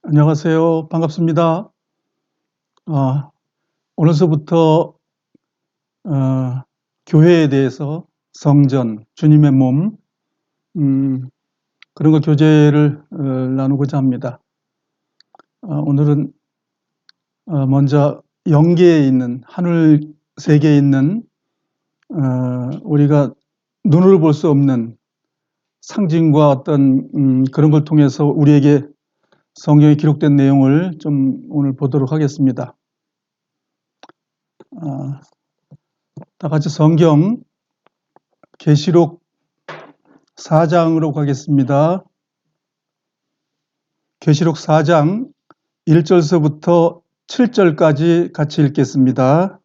안녕하세요. 반갑습니다. 아, 오늘서부터 교회에 대해서 성전, 주님의 몸, 그런 거 교제를 나누고자 합니다. 오늘은 먼저 영계에 있는, 하늘 세계에 있는 우리가 눈으로 볼 수 없는 상징과 어떤 그런 걸 통해서 우리에게 성경에 기록된 내용을 좀 오늘 보도록 하겠습니다. 다 같이 성경 계시록 4장으로 가겠습니다. 계시록 4장 1절서부터 7절까지 같이 읽겠습니다.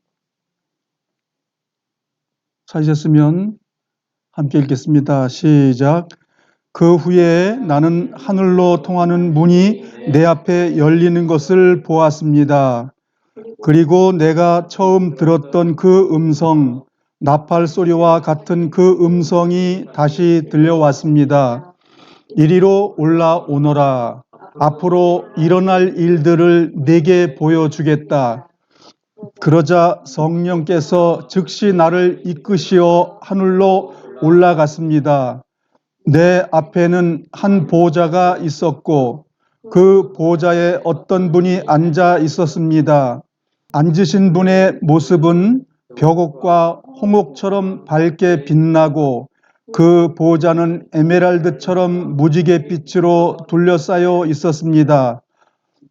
찾으셨으면 함께 읽겠습니다. 시작. 그 후에 나는 하늘로 통하는 문이 내 앞에 열리는 것을 보았습니다. 그리고 내가 처음 들었던 그 음성, 나팔 소리와 같은 그 음성이 다시 들려왔습니다. 이리로 올라오너라. 앞으로 일어날 일들을 내게 보여주겠다. 그러자 성령께서 즉시 나를 이끄시어 하늘로 올라갔습니다. 내 앞에는 한 보좌가 있었고 그 보좌에 어떤 분이 앉아 있었습니다. 앉으신 분의 모습은 벽옥과 홍옥처럼 밝게 빛나고 그 보좌는 에메랄드처럼 무지개 빛으로 둘러싸여 있었습니다.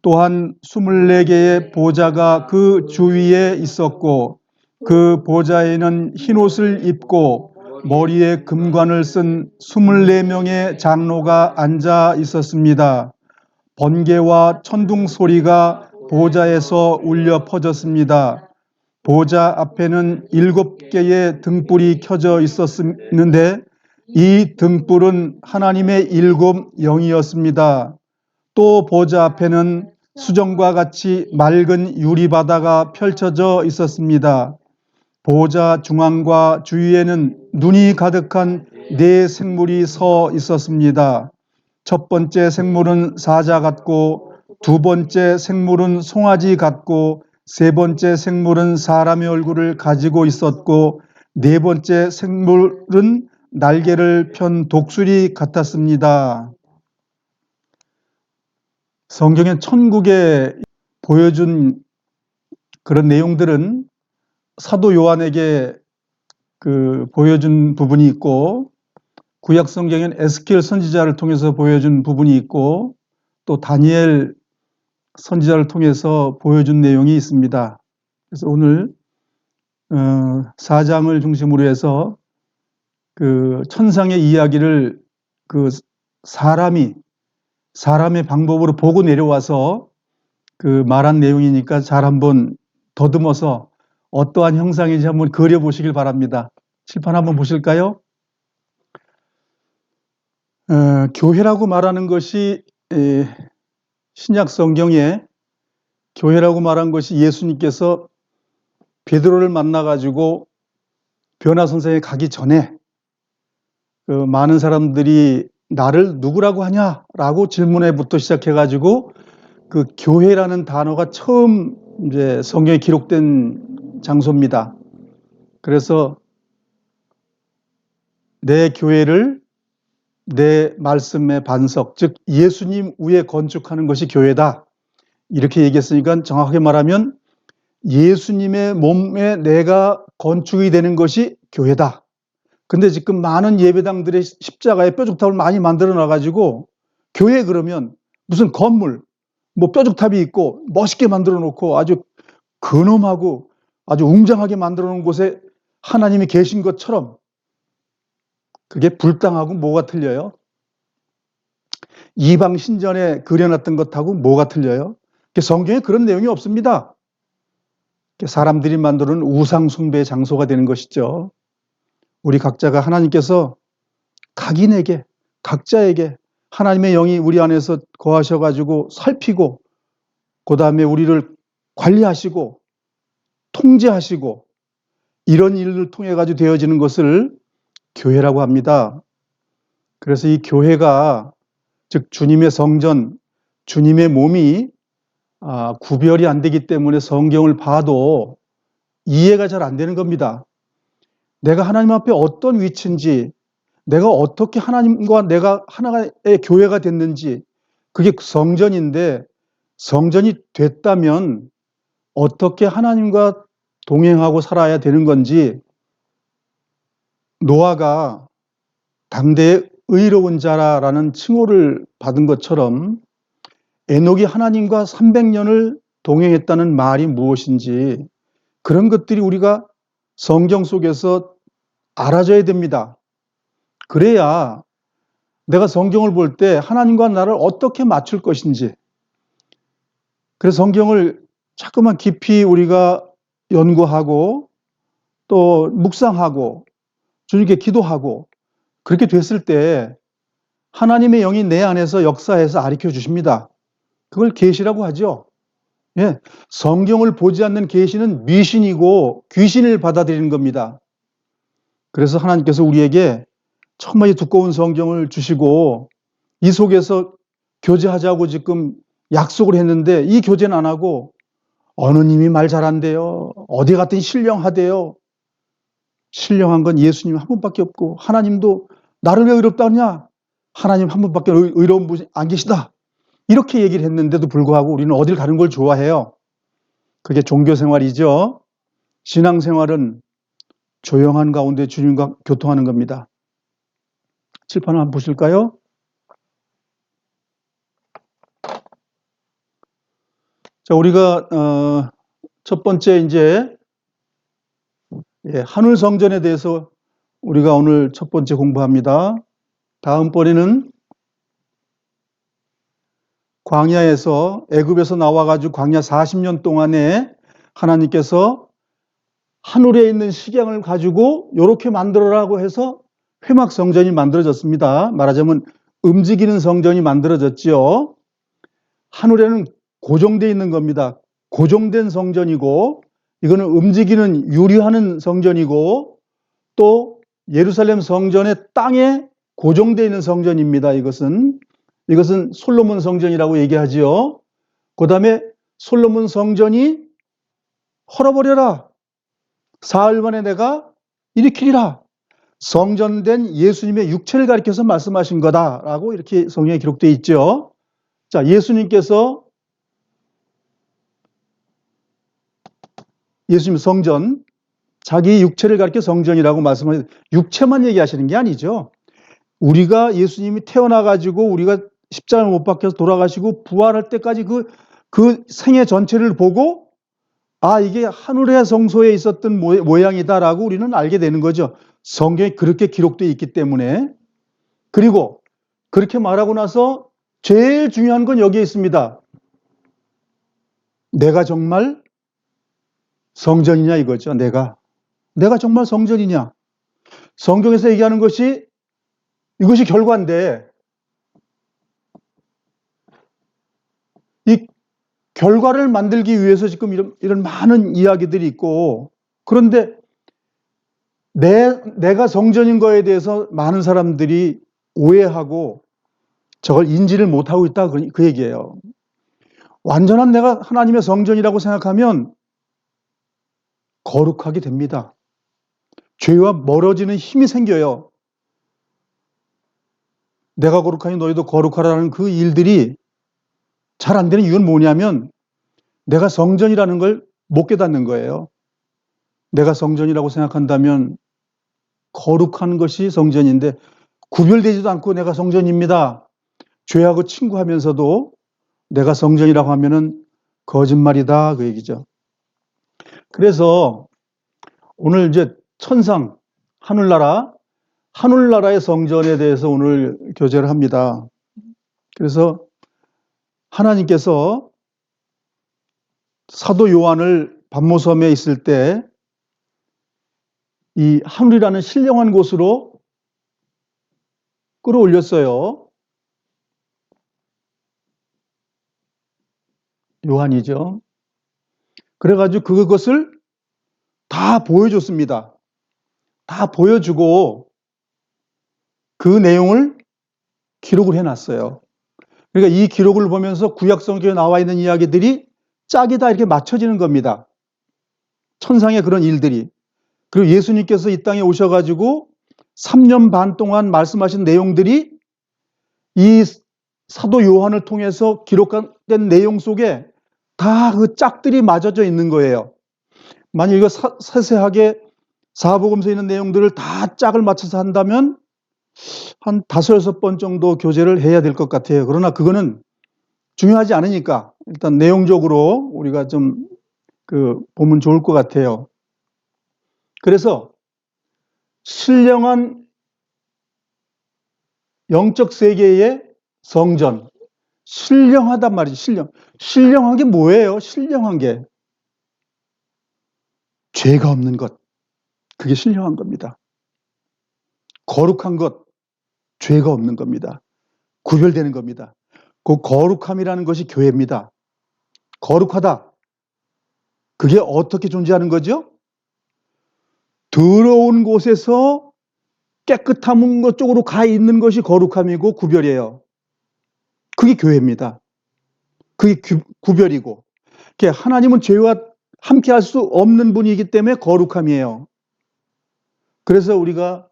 또한 24개의 보좌가 그 주위에 있었고 그 보좌에는 흰옷을 입고 머리에 금관을 쓴 24명의 장로가 앉아 있었습니다. 번개와 천둥 소리가 보좌에서 울려 퍼졌습니다. 보좌 앞에는 7개의 등불이 켜져 있었는데 이 등불은 하나님의 7 영이었습니다. 또 보좌 앞에는 수정과 같이 맑은 유리바다가 펼쳐져 있었습니다. 보좌 중앙과 주위에는 눈이 가득한 4 생물이 서 있었습니다. 첫 번째 생물은 사자 같고 두 번째 생물은 송아지 같고 세 번째 생물은 사람의 얼굴을 가지고 있었고 네 번째 생물은 날개를 편 독수리 같았습니다. 성경의 천국에 보여준 그런 내용들은 사도 요한에게 보여준 부분이 있고 구약 성경엔 에스겔 선지자를 통해서 보여준 부분이 있고 또 다니엘 선지자를 통해서 보여준 내용이 있습니다. 그래서 오늘 4장을 중심으로 해서 그 천상의 이야기를 그 사람의 방법으로 보고 내려와서 그 말한 내용이니까 잘 한번 더듬어서 어떠한 형상인지 한번 그려보시길 바랍니다. 칠판 한번 보실까요? 교회라고 말하는 것이 신약 성경에 교회라고 말한 것이 예수님께서 베드로를 만나가지고 변화선상에 가기 전에 많은 사람들이 나를 누구라고 하냐라고 질문에부터 시작해가지고 그 교회라는 단어가 처음 이제 성경에 기록된 장소입니다. 그래서 내 교회를 내 말씀의 반석, 즉 예수님 위에 건축하는 것이 교회다. 이렇게 얘기했으니까 정확하게 말하면 예수님의 몸에 내가 건축이 되는 것이 교회다. 근데 지금 많은 예배당들의 십자가에 뾰족탑을 많이 만들어 놔가지고 교회 그러면 무슨 건물, 뭐 뾰족탑이 있고 멋있게 만들어 놓고 아주 근엄하고 아주 웅장하게 만들어 놓은 곳에 하나님이 계신 것처럼 그게 불당하고 뭐가 틀려요? 이방 신전에 그려놨던 것하고 뭐가 틀려요? 성경에 그런 내용이 없습니다. 사람들이 만들어 놓은 우상 숭배의 장소가 되는 것이죠. 우리 각자가 하나님께서 각인에게 각자에게 하나님의 영이 우리 안에서 거하셔가지고 살피고 그 다음에 우리를 관리하시고 통제하시고 이런 일을 통해 가지고 되어지는 것을 교회라고 합니다. 그래서 이 교회가 즉 주님의 성전, 주님의 몸이 구별이 안 되기 때문에 성경을 봐도 이해가 잘 안 되는 겁니다. 내가 하나님 앞에 어떤 위치인지, 내가 어떻게 하나님과 내가 하나의 교회가 됐는지, 그게 성전인데, 성전이 됐다면 어떻게 하나님과 동행하고 살아야 되는 건지, 노아가 당대의 의로운 자라는 칭호를 받은 것처럼 에녹이 하나님과 300년을 동행했다는 말이 무엇인지, 그런 것들이 우리가 성경 속에서 알아줘야 됩니다. 그래야 내가 성경을 볼 때 하나님과 나를 어떻게 맞출 것인지, 그래서 성경을 자꾸만 깊이 우리가 연구하고 또 묵상하고 주님께 기도하고, 그렇게 됐을 때 하나님의 영이 내 안에서 역사해서 가르쳐 주십니다. 그걸 계시라고 하죠. 예, 성경을 보지 않는 계시는 미신이고 귀신을 받아들이는 겁니다. 그래서 하나님께서 우리에게 정말 두꺼운 성경을 주시고 이 속에서 교제하자고 지금 약속을 했는데, 이 교제는 안 하고 어느 님이 말 잘한대요, 어디 갔더니 신령하대요. 신령한 건 예수님 한 분밖에 없고, 하나님도 나를 왜 의롭다 하냐, 하나님 한 분밖에 의로운 분이 안 계시다, 이렇게 얘기를 했는데도 불구하고 우리는 어딜 가는 걸 좋아해요. 그게 종교생활이죠. 신앙생활은 조용한 가운데 주님과 교통하는 겁니다. 칠판 한번 보실까요? 자, 우리가 첫 번째 이제 하늘 성전에 대해서 우리가 오늘 첫 번째 공부합니다. 다음번에는 광야에서, 애굽에서 나와가지고 광야 40년 동안에 하나님께서 하늘에 있는 식양을 가지고 이렇게 만들어라고 해서 회막 성전이 만들어졌습니다. 말하자면 움직이는 성전이 만들어졌지요. 하늘에는 고정되어 있는 겁니다. 고정된 성전이고, 이거는 움직이는 유리하는 성전이고, 또 예루살렘 성전의 땅에 고정되어 있는 성전입니다. 이것은 솔로몬 성전이라고 얘기하지요. 그 다음에 솔로몬 성전이 헐어버려라, 사흘 만에 내가 일으키리라, 성전된 예수님의 육체를 가리켜서 말씀하신 거다라고 이렇게 성경에 기록되어 있죠. 자, 예수님께서 예수님 성전, 자기 육체를 가리켜 성전이라고 말씀하셨는데, 육체만 얘기하시는 게 아니죠. 우리가 예수님이 태어나가지고 우리가 십자가를 못 박혀서 돌아가시고 부활할 때까지 그 생애 전체를 보고, 이게 하늘의 성소에 있었던 모양이다라고 우리는 알게 되는 거죠. 성경에 그렇게 기록되어 있기 때문에. 그리고 그렇게 말하고 나서 제일 중요한 건 여기에 있습니다. 내가 정말 성전이냐 이거죠. 내가 정말 성전이냐. 성경에서 얘기하는 이것이 결과인데, 이 결과를 만들기 위해서 지금 이런 많은 이야기들이 있고, 그런데 내가 성전인 거에 대해서 많은 사람들이 오해하고 저걸 인지를 못하고 있다, 그 얘기예요. 완전한 내가 하나님의 성전이라고 생각하면 거룩하게 됩니다. 죄와 멀어지는 힘이 생겨요. 내가 거룩하니 너희도 거룩하라는 그 일들이 잘 안 되는 이유는 뭐냐면, 내가 성전이라는 걸 못 깨닫는 거예요. 내가 성전이라고 생각한다면 거룩한 것이 성전인데, 구별되지도 않고 내가 성전입니다, 죄하고 친구하면서도 내가 성전이라고 하면은 거짓말이다, 그 얘기죠. 그래서 오늘 이제 천상, 하늘나라의 성전에 대해서 오늘 교제를 합니다. 그래서 하나님께서 사도 요한을 pat모섬에 있을 때 이 하늘이라는 신령한 곳으로 끌어올렸어요. 요한이죠. 그래가지고 그것을 다 보여줬습니다. 다 보여주고 그 내용을 기록을 해놨어요. 그러니까 이 기록을 보면서 구약성경에 나와 있는 이야기들이 짝이 다 이렇게 맞춰지는 겁니다. 천상의 그런 일들이. 그리고 예수님께서 이 땅에 오셔가지고 3년 반 동안 말씀하신 내용들이 이 사도 요한을 통해서 기록된 내용 속에 다 그 짝들이 맞아져 있는 거예요. 만약 이거 세세하게 사복음서에 있는 내용들을 다 짝을 맞춰서 한다면 한 5, 6번 정도 교재를 해야 될 것 같아요. 그러나 그거는 중요하지 않으니까 일단 내용적으로 우리가 좀 보면 좋을 것 같아요. 그래서 신령한 영적 세계의 성전, 신령하단 말이죠. 신령한 게 뭐예요? 신령한 게 죄가 없는 것, 그게 신령한 겁니다. 거룩한 것, 죄가 없는 겁니다. 구별되는 겁니다. 그 거룩함이라는 것이 교회입니다. 거룩하다. 그게 어떻게 존재하는 거죠? 더러운 곳에서 깨끗한 것 쪽으로 가 있는 것이 거룩함이고 구별이에요. 그게 교회입니다. 그게 구별이고. 하나님은 죄와 함께 할 수 없는 분이기 때문에 거룩함이에요. 그래서 우리가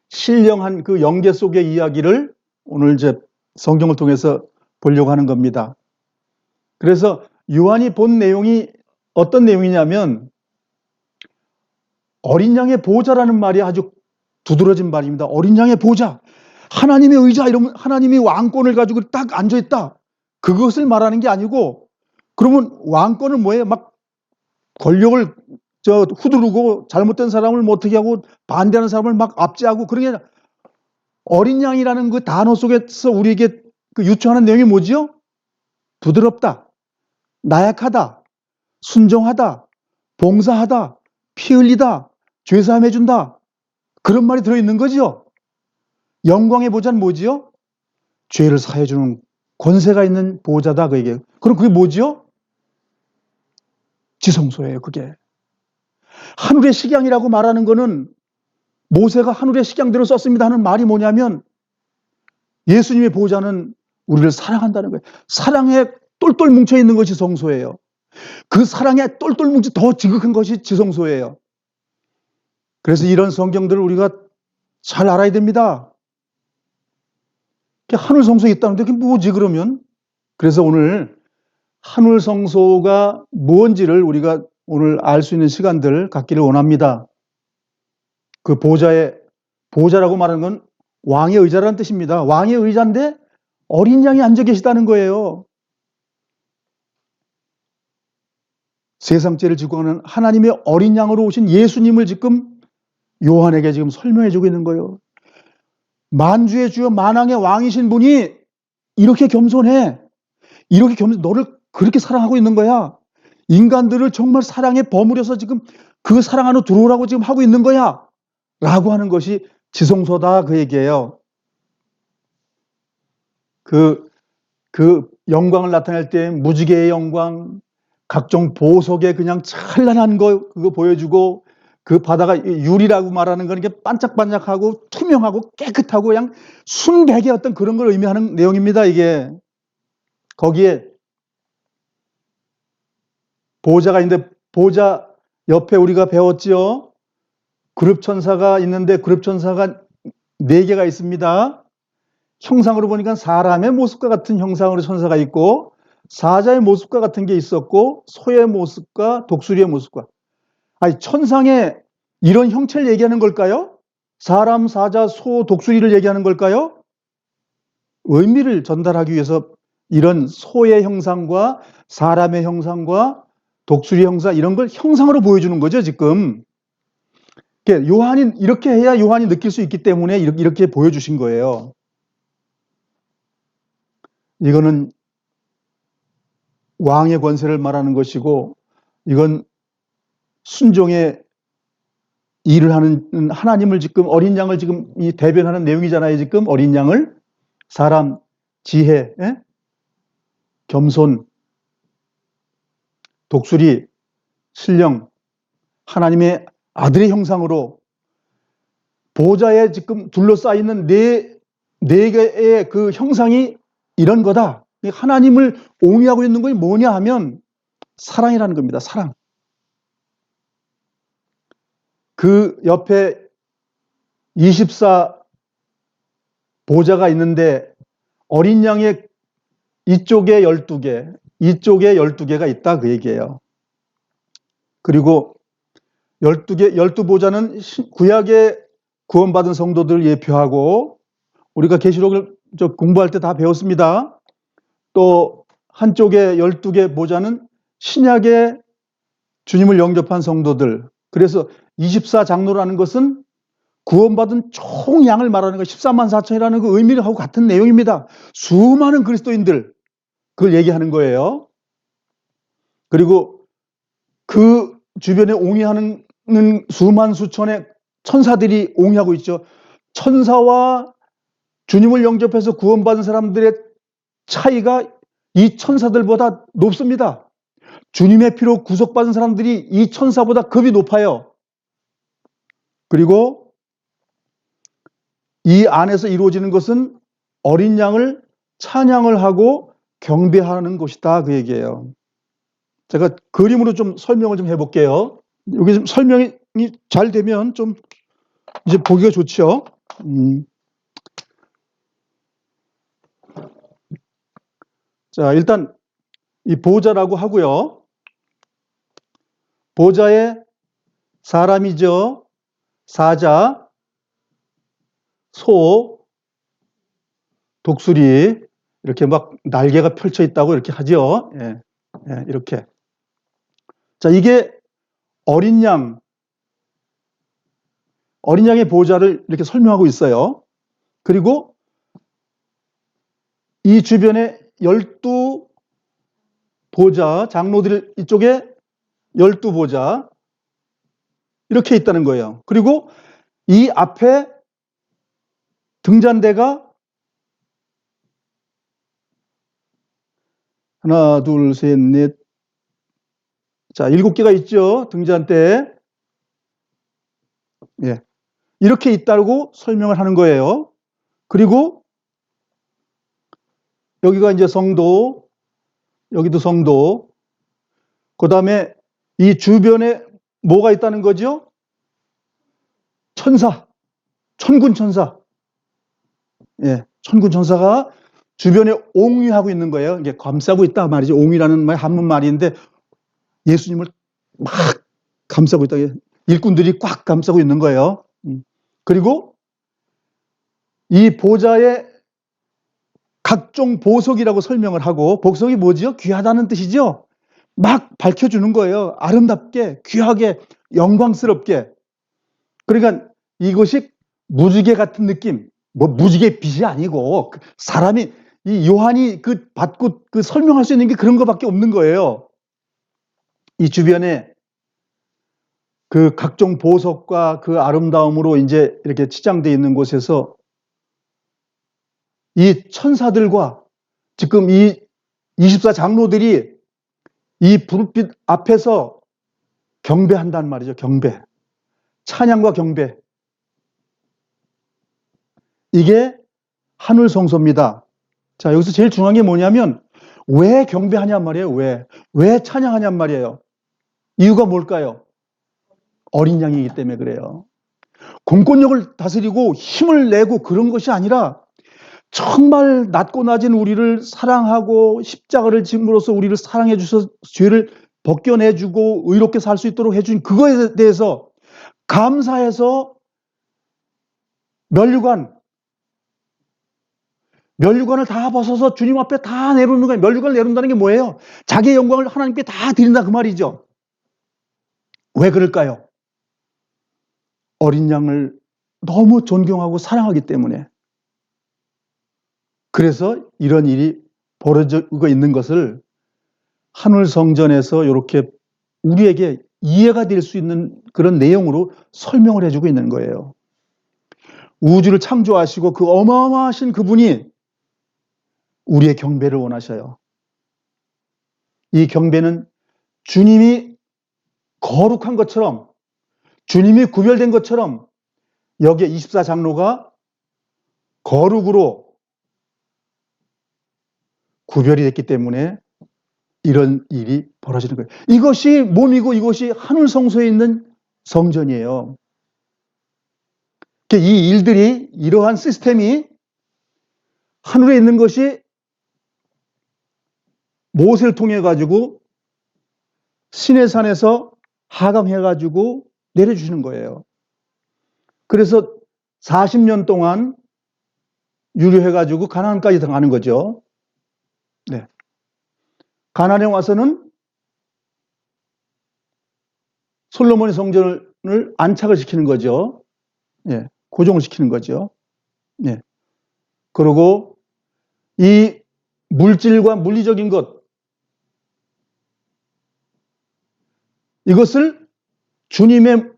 신령한 그 영계 속의 이야기를 오늘 이제 성경을 통해서 보려고 하는 겁니다. 그래서 요한이 본 내용이 어떤 내용이냐면 어린 양의 보좌라는 말이 아주 두드러진 말입니다. 어린 양의 보좌. 하나님의 의자, 이러면 하나님이 왕권을 가지고 딱 앉아있다. 그것을 말하는 게 아니고, 그러면 왕권은 뭐예요? 막 권력을 후두르고 잘못된 사람을 못하게 하고 반대하는 사람을 막 압제하고 그런 게 아니라 어린 양이라는 그 단어 속에서 우리에게 유추하는 내용이 뭐지요? 부드럽다, 나약하다, 순종하다, 봉사하다, 피 흘리다, 죄사함해준다. 그런 말이 들어있는 거죠. 영광의 보좌는 뭐지요? 죄를 사해주는 권세가 있는 보좌다, 그 얘기예요. 그럼 그게 뭐지요? 지성소예요, 그게. 하늘의 식양이라고 말하는 거는 모세가 하늘의 식양대로 썼습니다 하는 말이 뭐냐면 예수님의 보좌는 우리를 사랑한다는 거예요. 사랑에 똘똘 뭉쳐있는 것이 성소예요. 그 사랑에 똘똘 뭉쳐 더 지극한 것이 지성소예요. 그래서 이런 성경들을 우리가 잘 알아야 됩니다. 하늘 성소에 있다는데 그게 뭐지 그러면? 그래서 오늘 하늘 성소가 무엇인지를 우리가 오늘 알 수 있는 시간들 갖기를 원합니다. 그 보좌라고 말하는 건 왕의 의자라는 뜻입니다. 왕의 의자인데 어린 양이 앉아 계시다는 거예요. 세상죄를 지고 가는 하나님의 어린 양으로 오신 예수님을 지금 요한에게 지금 설명해 주고 있는 거예요. 만주의 주여 만왕의 왕이신 분이 이렇게 겸손해. 너를 그렇게 사랑하고 있는 거야. 인간들을 정말 사랑에 버무려서 지금 그 사랑 안으로 들어오라고 지금 하고 있는 거야. 라고 하는 것이 지성소다, 그 얘기예요. 그 영광을 나타낼 때 무지개의 영광, 각종 보석에 그냥 찬란한 거 그거 보여주고 그 바다가 유리라고 말하는 건 이게 반짝반짝하고 투명하고 깨끗하고 그냥 순백의 어떤 그런 걸 의미하는 내용입니다, 이게. 거기에 보좌가 있는데 보좌 옆에 우리가 배웠지요. 그룹천사가 있는데 그룹천사가 4개가 있습니다. 형상으로 보니까 사람의 모습과 같은 형상으로 천사가 있고 사자의 모습과 같은 게 있었고 소의 모습과 독수리의 모습과. 아니, 천상의 이런 형체를 얘기하는 걸까요? 사람, 사자, 소, 독수리를 얘기하는 걸까요? 의미를 전달하기 위해서 이런 소의 형상과 사람의 형상과 독수리 형상 이런 걸 형상으로 보여주는 거죠, 지금. 요한이 이렇게 해야 요한이 느낄 수 있기 때문에 이렇게 보여주신 거예요. 이거는 왕의 권세를 말하는 것이고 이건 순종의 일을 하는 하나님을 지금 어린 양을 지금 이 대변하는 내용이잖아요. 지금 어린 양을 사람, 지혜, 겸손, 독수리, 신령, 하나님의 아들의 형상으로 보좌에 지금 둘러싸이는 네 개의 그 형상이 이런 거다. 하나님을 옹이하고 있는 것이 뭐냐 하면 사랑이라는 겁니다. 사랑. 그 옆에 24 보좌가 있는데 어린 양의 이쪽에 12개, 이쪽에 12개가 있다 그 얘기예요. 그리고 12개, 12보좌는 구약의 구원받은 성도들을 예표하고 우리가 계시록을 공부할 때 다 배웠습니다. 또 한쪽에 12개 보좌는 신약의 주님을 영접한 성도들. 그래서 24장로라는 것은 구원받은 총 양을 말하는 거 14만 4천이라는 그 의미하고 같은 내용입니다. 수많은 그리스도인들 그걸 얘기하는 거예요. 그리고 그 주변에 옹이하는 수만 수천의 천사들이 옹이하고 있죠. 천사와 주님을 영접해서 구원받은 사람들의 차이가 이 천사들보다 높습니다. 주님의 피로 구속받은 사람들이 이 천사보다 급이 높아요. 그리고 이 안에서 이루어지는 것은 어린 양을 찬양을 하고 경배하는 것이다 그 얘기예요. 제가 그림으로 좀 설명을 좀 해볼게요. 여기 좀 설명이 잘 되면 좀 이제 보기가 좋죠. 자, 일단 이 보좌라고 하고요. 보좌에 사람이죠. 사자, 소, 독수리 이렇게 막 날개가 펼쳐 있다고 이렇게 하죠. 예, 예, 이렇게. 자, 이게 어린 양의 보좌를 이렇게 설명하고 있어요. 그리고 이 주변에 12보좌, 장로들 이쪽에 12보좌 이렇게 있다는 거예요. 그리고 이 앞에 등잔대가 하나, 둘, 셋, 넷, 자, 7개가 있죠. 등잔대. 예. 이렇게 있다고 설명을 하는 거예요. 그리고 여기가 이제 성도, 여기도 성도. 그 다음에 이 주변에 뭐가 있다는 거죠? 천사, 천군 천사. 예, 천군 천사가 주변에 옹위하고 있는 거예요. 이게 감싸고 있다 말이죠. 옹위라는 말 한문말인데 예수님을 막 감싸고 있다. 일꾼들이 꽉 감싸고 있는 거예요. 그리고 이 보좌에 각종 보석이라고 설명을 하고, 보석이 뭐죠? 귀하다는 뜻이죠. 막 밝혀주는 거예요. 아름답게, 귀하게, 영광스럽게. 그러니까 이것이 무지개 같은 느낌, 뭐 무지개 빛이 아니고 사람이 이 요한이 그 받고 그 설명할 수 있는 게 그런 것밖에 없는 거예요. 이 주변에 그 각종 보석과 그 아름다움으로 이제 이렇게 치장되어 있는 곳에서 이 천사들과 지금 이 24장로들이 이 불빛 앞에서 경배한단 말이죠. 경배. 찬양과 경배. 이게 하늘 성소입니다. 자, 여기서 제일 중요한 게 뭐냐면 왜 경배하냔 말이에요. 왜 찬양하냔 말이에요. 이유가 뭘까요? 어린 양이기 때문에 그래요. 공권력을 다스리고 힘을 내고 그런 것이 아니라 정말 낮고 낮은 우리를 사랑하고 십자가를 짐으로써 우리를 사랑해 주셔서 죄를 벗겨내주고 의롭게 살 수 있도록 해준 그거에 대해서 감사해서 면류관을 다 벗어서 주님 앞에 다 내놓는 거예요. 면류관을 내놓는다는 게 뭐예요? 자기의 영광을 하나님께 다 드린다 그 말이죠. 왜 그럴까요? 어린 양을 너무 존경하고 사랑하기 때문에. 그래서 이런 일이 벌어지고 있는 것을 하늘 성전에서 이렇게 우리에게 이해가 될 수 있는 그런 내용으로 설명을 해주고 있는 거예요. 우주를 창조하시고 그 어마어마하신 그분이 우리의 경배를 원하셔요. 이 경배는 주님이 거룩한 것처럼, 주님이 구별된 것처럼 여기에 24장로가 거룩으로 구별이 됐기 때문에 이런 일이 벌어지는 거예요. 이것이 몸이고 이것이 하늘 성소에 있는 성전이에요. 이 일들이, 이러한 시스템이 하늘에 있는 것이 모세를 통해 가지고 시내산에서 하강해 가지고 내려주시는 거예요. 그래서 40년 동안 유료해 가지고 가나안까지 들어가는 거죠. 네. 가나안에 와서는 솔로몬의 성전을 안착을 시키는 거죠. 예, 고정을 시키는 거죠. 예. 그리고 이 물질과 물리적인 것, 이것을 주님의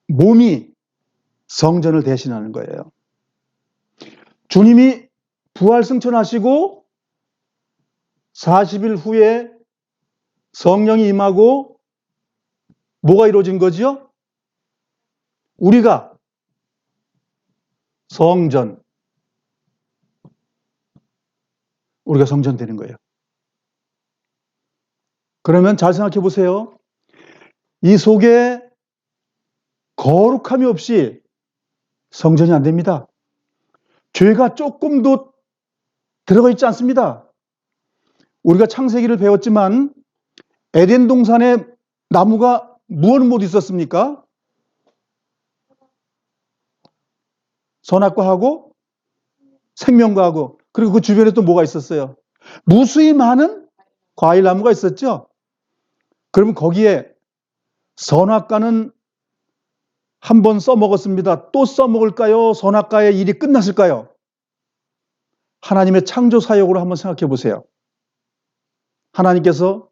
몸이 성전을 대신하는 거예요. 주님이 부활 승천하시고 40일 후에 성령이 임하고 뭐가 이루어진 거죠? 우리가 성전, 우리가 성전 되는 거예요. 그러면 잘 생각해 보세요. 이 속에 거룩함이 없이 성전이 안 됩니다. 죄가 조금도 들어가 있지 않습니다. 우리가 창세기를 배웠지만 에덴 동산에 나무가 무엇을 모두 있었습니까? 선악과하고 생명과하고, 그리고 그 주변에 또 뭐가 있었어요? 무수히 많은 과일나무가 있었죠. 그러면 거기에 선악과는 한 번 써먹었습니다. 또 써먹을까요? 선악과의 일이 끝났을까요? 하나님의 창조 사역으로 한번 생각해 보세요. 하나님께서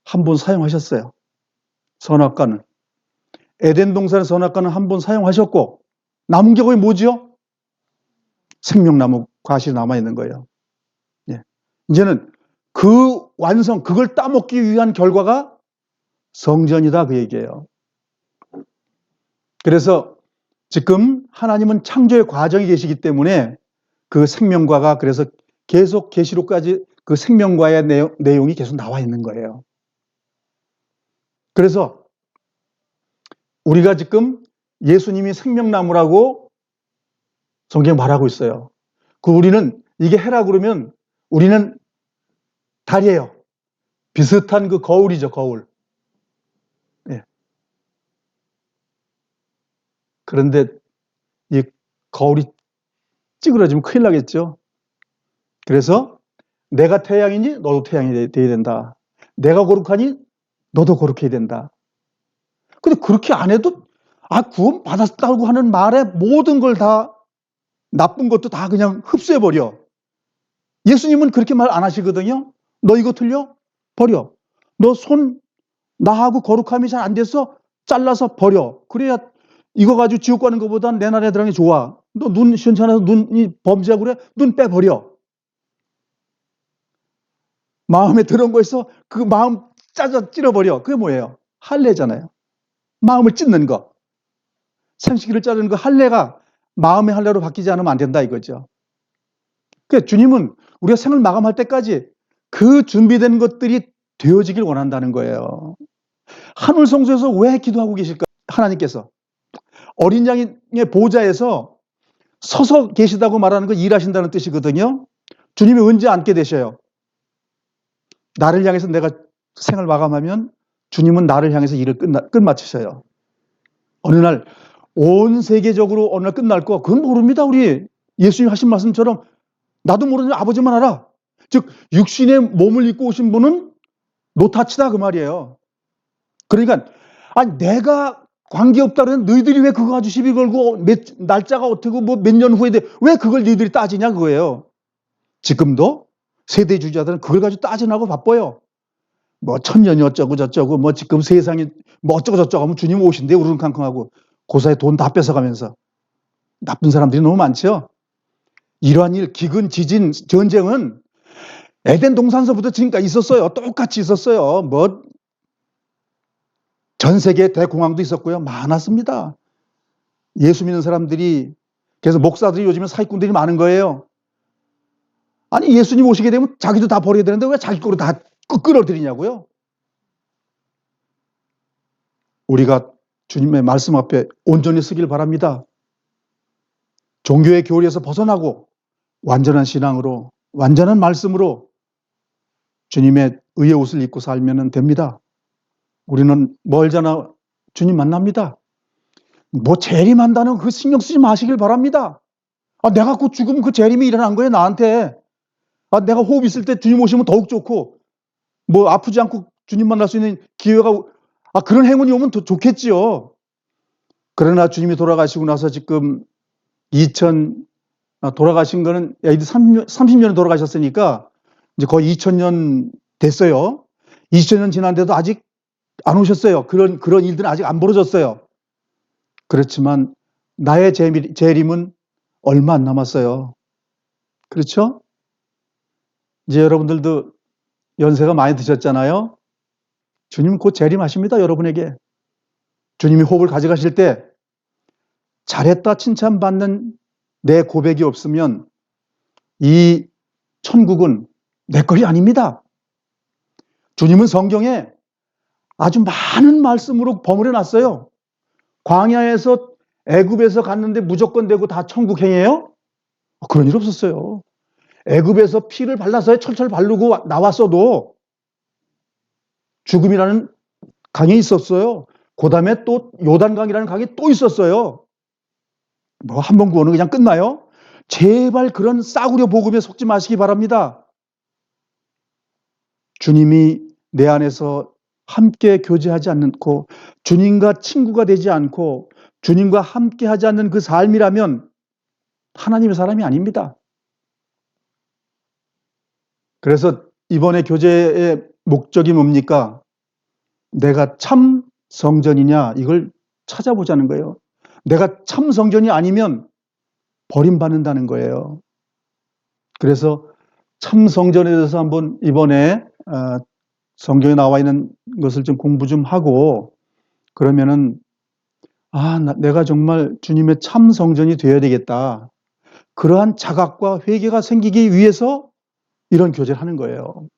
한 번 사용하셨어요. 선악과는. 에덴 동산의 선악과는 한 번 사용하셨고, 남은 게 거기 뭐죠? 생명나무 과실이 남아있는 거예요. 예. 이제는 그 완성, 그걸 따먹기 위한 결과가 성전이다, 그 얘기예요. 그래서 지금 하나님은 창조의 과정에 계시기 때문에 그 생명과가, 그래서 계속 계시록까지 그 생명과의 내용이 계속 나와 있는 거예요. 그래서 우리가 지금 예수님이 생명나무라고 성경에 말하고 있어요. 그 우리는 이게 해라 그러면 우리는 달이에요. 비슷한 그 거울이죠, 거울. 예. 그런데 이 거울이 찌그러지면 큰일 나겠죠. 그래서 내가 태양이니 너도 태양이 돼야 된다. 내가 거룩하니 너도 거룩해야 된다. 근데 그렇게 안 해도 구원 받았다고 하는 말에 모든 걸 다, 나쁜 것도 다 그냥 흡수해버려. 예수님은 그렇게 말 안 하시거든요. 너 이거 틀려? 버려. 너 손 나하고 거룩함이 잘 안 돼서 잘라서 버려. 그래야 이거 가지고 지옥 가는 것보단 내 나라에 들어가는 게 좋아. 너 눈 시원찮아서 눈이 범죄하고 그래? 눈 빼버려. 마음에 들어온 거에서 그 마음 찔러버려. 그게 뭐예요? 할례잖아요. 마음을 찢는 거. 생식기를 자르는 그 할례가 마음의 할례로 바뀌지 않으면 안 된다 이거죠. 그러니까 주님은 우리가 생을 마감할 때까지 그 준비된 것들이 되어지길 원한다는 거예요. 하늘 성소에서 왜 기도하고 계실까? 하나님께서 어린 양의 보좌에서 서서 계시다고 말하는 거 일하신다는 뜻이거든요. 주님이 언제 앉게 되셔요? 나를 향해서 내가 생을 마감하면 주님은 나를 향해서 일을 끝마치셔요. 어느 날 온 세계적으로 어느 날 끝날 거 그건 모릅니다. 우리 예수님 하신 말씀처럼 나도 모르는 아버지만 알아. 즉 육신의 몸을 입고 오신 분은 노타치다 그 말이에요. 그러니까 내가 관계없다 그러면 너희들이 왜 그거 가지고 시비 걸고 날짜가 어떻고 뭐 몇 년 후에 왜 그걸 너희들이 따지냐 그거예요. 지금도 세대 주자들은 그걸 가지고 따지나고 바빠요. 뭐 천년이 어쩌고 저쩌고 뭐 지금 세상이 뭐 어쩌고 저쩌고 하면 주님 오신대 우르릉캉캉하고 고사에 돈 다 뺏어가면서 나쁜 사람들이 너무 많죠. 이러한 일, 기근, 지진, 전쟁은 에덴 동산서부터 지금까지 있었어요. 똑같이 있었어요. 뭐 전 세계 대공황도 있었고요. 많았습니다. 예수 믿는 사람들이, 그래서 목사들이 요즘에 사기꾼들이 많은 거예요. 아니 예수님 오시게 되면 자기도 다 버려야 되는데 왜 자기 거로 다 끌어들이냐고요. 우리가 주님의 말씀 앞에 온전히 서길 바랍니다. 종교의 교리에서 벗어나고 완전한 신앙으로, 완전한 말씀으로 주님의 의의 옷을 입고 살면 됩니다. 우리는 멀잖아 주님 만납니다. 뭐 재림한다는 그 신경 쓰지 마시길 바랍니다. 내가 곧 죽으면 그 재림이 일어난 거예요, 나한테. 내가 호흡 있을 때 주님 오시면 더욱 좋고, 뭐 아프지 않고 주님 만날 수 있는 기회가, 그런 행운이 오면 더 좋겠지요. 그러나 주님이 돌아가시고 나서 지금 돌아가신 거는 AD 30년에 돌아가셨으니까 이제 거의 2000년 됐어요. 2000년 지났는데도 아직 안 오셨어요. 그런 일들은 아직 안 벌어졌어요. 그렇지만 나의 재림은 얼마 안 남았어요. 그렇죠? 이제 여러분들도 연세가 많이 드셨잖아요. 주님은 곧 재림하십니다, 여러분에게. 주님이 호흡을 가져가실 때 잘했다 칭찬받는 내 고백이 없으면 이 천국은 내 것이 아닙니다. 주님은 성경에 아주 많은 말씀으로 버무려 놨어요. 광야에서 애굽에서 갔는데 무조건 되고 다 천국 행해요? 그런 일 없었어요. 애굽에서 피를 발라서 철철 바르고 나왔어도 죽음이라는 강이 있었어요. 그 다음에 또 요단강이라는 강이 또 있었어요. 뭐 한 번 구원은 그냥 끝나요? 제발 그런 싸구려 복음에 속지 마시기 바랍니다. 주님이 내 안에서 함께 교제하지 않고 주님과 친구가 되지 않고 주님과 함께 하지 않는 그 삶이라면 하나님의 사람이 아닙니다. 그래서 이번에 교제의 목적이 뭡니까? 내가 참 성전이냐 이걸 찾아보자는 거예요. 내가 참 성전이 아니면 버림받는다는 거예요. 그래서 참 성전에 대해서 한번 이번에 성경에 나와 있는 것을 좀 공부 좀 하고 그러면은 내가 정말 주님의 참 성전이 되어야 되겠다. 그러한 자각과 회개가 생기기 위해서 이런 교제를 하는 거예요.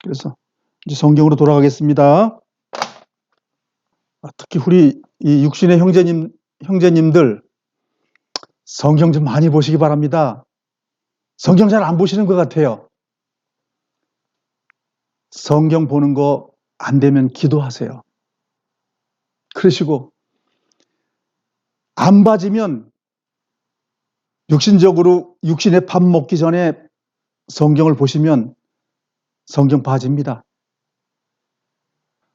그래서 이제 성경으로 돌아가겠습니다. 특히 우리 이 육신의 형제님들 성경 좀 많이 보시기 바랍니다. 성경 잘 안 보시는 것 같아요. 성경 보는 거 안 되면 기도하세요. 그러시고 안 봐지면 육신의 밥 먹기 전에 성경을 보시면 성경 봐집니다.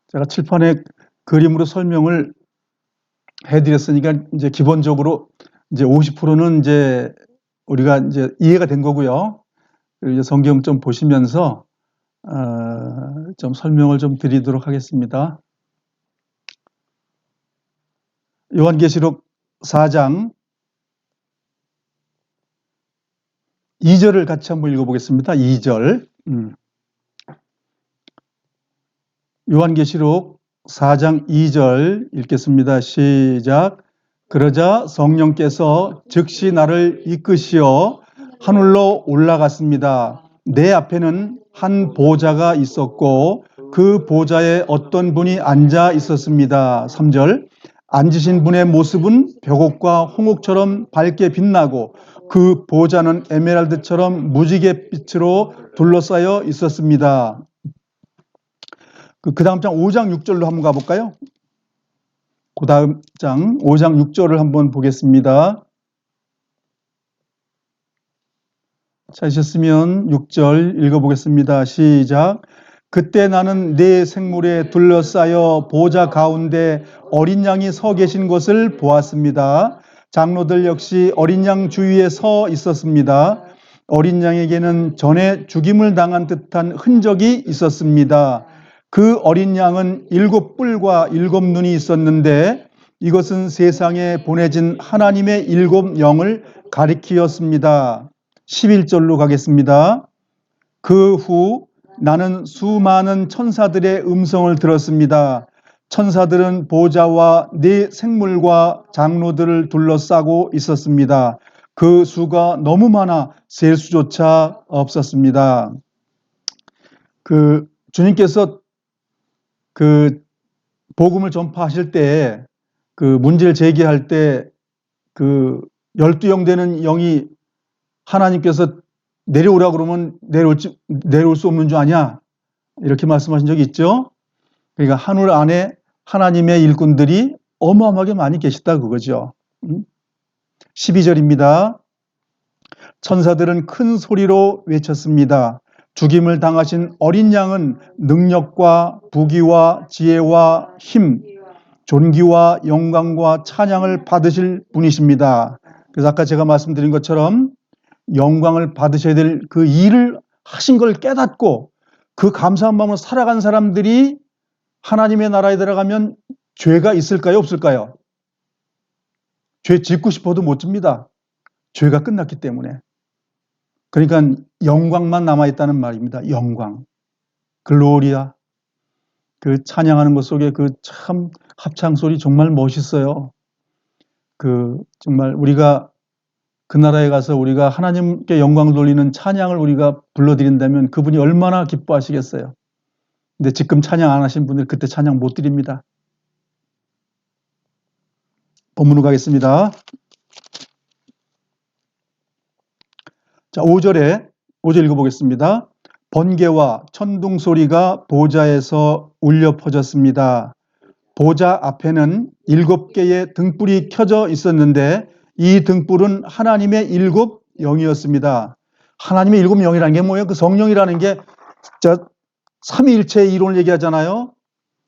제가 칠판에 그림으로 설명을 해드렸으니까 이제 기본적으로 이제 50%는 이제 우리가 이제 이해가 된 거고요. 그리고 이제 성경 좀 보시면서 좀 설명을 좀 드리도록 하겠습니다. 요한계시록 4장 2절을 같이 한번 읽어보겠습니다. 2절. 요한계시록 4장 2절 읽겠습니다. 시작. 그러자 성령께서 즉시 나를 이끄시어 하늘로 올라갔습니다. 내 앞에는 한 보좌가 있었고 그 보좌에 어떤 분이 앉아 있었습니다. 3절. 앉으신 분의 모습은 벽옥과 홍옥처럼 밝게 빛나고 그 보좌는 에메랄드처럼 무지개 빛으로 둘러싸여 있었습니다. 그 다음 장 5장 6절로 한번 가볼까요? 그 다음 장 5장 6절을 한번 보겠습니다. 찾으셨으면 6절 읽어보겠습니다. 시작. 그때 나는 네 생물에 둘러싸여 보좌 가운데 어린 양이 서 계신 것을 보았습니다. 장로들 역시 어린 양 주위에 서 있었습니다. 어린 양에게는 전에 죽임을 당한 듯한 흔적이 있었습니다. 그 어린 양은 7뿔과 7눈이 있었는데 이것은 세상에 보내진 하나님의 7 영을 가리키었습니다. 11절로 가겠습니다. 그 후 나는 수많은 천사들의 음성을 들었습니다. 천사들은 보좌와 네 생물과 장로들을 둘러싸고 있었습니다. 그 수가 너무 많아 셀 수조차 없었습니다. 주님께서 복음을 전파하실 때 문제를 제기할 때 12영 되는 영이 하나님께서 내려오라 그러면 내려올 수 없는 줄 아냐? 이렇게 말씀하신 적이 있죠. 그러니까 하늘 안에 하나님의 일꾼들이 어마어마하게 많이 계시다 그거죠. 12절입니다. 천사들은 큰 소리로 외쳤습니다. 죽임을 당하신 어린 양은 능력과 부귀와 지혜와 힘, 존귀와 영광과 찬양을 받으실 분이십니다. 그래서 아까 제가 말씀드린 것처럼 영광을 받으셔야 될 그 일을 하신 걸 깨닫고 그 감사한 마음으로 살아간 사람들이 하나님의 나라에 들어가면 죄가 있을까요? 없을까요? 죄 짓고 싶어도 못 집니다. 죄가 끝났기 때문에. 그러니까 영광만 남아있다는 말입니다. 영광. 글로리아. 찬양하는 것 속에 참 합창소리 정말 멋있어요. 정말 우리가 그 나라에 가서 우리가 하나님께 영광을 돌리는 찬양을 우리가 불러드린다면 그분이 얼마나 기뻐하시겠어요. 근데 지금 찬양 안 하신 분들 그때 찬양 못 드립니다. 본문으로 가겠습니다. 자, 5절 읽어보겠습니다. 번개와 천둥 소리가 보좌에서 울려 퍼졌습니다. 보좌 앞에는 7개의 등불이 켜져 있었는데 이 등불은 하나님의 7영이었습니다. 하나님의 7영이라는 게 뭐예요? 그 성령이라는 게 삼위일체의 이론을 얘기하잖아요.